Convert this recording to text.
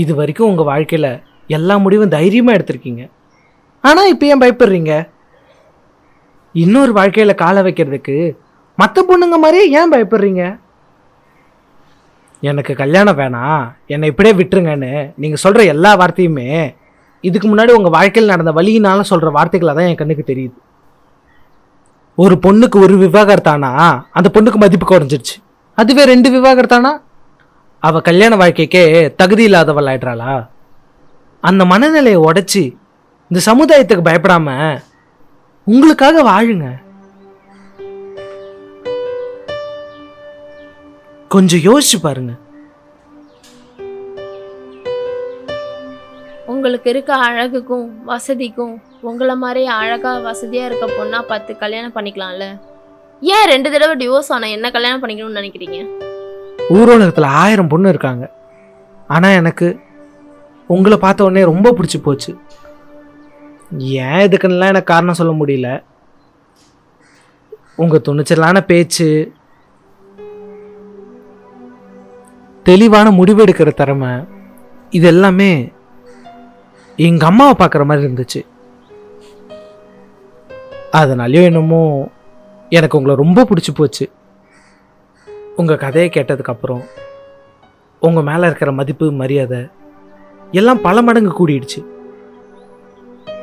இது வரைக்கும் உங்கள் வாழ்க்கையில் எல்லா முடிவும் தைரியமாக எடுத்திருக்கீங்க. ஆனால் இப்போ ஏன் பயப்படுறீங்க? இன்னொரு வாழ்க்கையில் காலை வைக்கிறதுக்கு மற்ற பொண்ணுங்க மாதிரியே ஏன் பயப்படுறீங்க? எனக்கு கல்யாணம் வேணாம், என்னை இப்படியே விட்டுருங்கன்னு நீங்கள் சொல்கிற எல்லா வார்த்தையுமே இதுக்கு முன்னாடி உங்கள் வாழ்க்கையில் நடந்த வழியினால சொல்கிற வார்த்தைகளாக தான் என் கண்ணுக்கு தெரியுது. ஒரு பொண்ணுக்கு ஒரு விவாகரத்தானா அந்த பொண்ணுக்கு மதிப்பு குறைஞ்சிருச்சு. அதுவே 2 விவாகரத்தானா அவள் கல்யாண வாழ்க்கைக்கே தகுதி இல்லாதவள் ஆயிடுறாளா? அந்த மனநிலையை உடைச்சி இந்த சமுதாயத்துக்கு பயப்படாம உங்களுக்காக வாழுங்க. கொஞ்சம் யோசிச்சு பாருங்க. உங்களுக்கு இருக்க அழகுக்கும் வசதிக்கும் உங்களை மாதிரி அழகா வசதியா இருக்க பொண்ணா பார்த்து கல்யாணம் பண்ணிக்கலாம்ல. ஏன் 2 தடவை டிவோர்ஸ் ஆனா என்ன கல்யாணம் பண்ணிக்கணும்னு நினைக்கிறீங்க? ஊரோலகத்தில் 1000 பொண்ணு இருக்காங்க. ஆனால் எனக்கு உங்களை பார்த்த உடனே ரொம்ப பிடிச்சி போச்சு. ஏன் இதுக்குன்னெலாம் எனக்கு காரணம் சொல்ல முடியல. உங்கள் துணிச்சலான பேச்சு, தெளிவான முடிவெடுக்கிற திறமை, இது எல்லாமே எங்கள் அம்மாவை பார்க்குற மாதிரி இருந்துச்சு. அதனாலையோ என்னமோ எனக்கு உங்களை ரொம்ப பிடிச்சி போச்சு. உங்கள் கதையை கேட்டதுக்கப்புறம் உங்கள் மேலே இருக்கிற மதிப்பு மரியாதை எல்லாம் பல மடங்கு கூடிடுச்சு.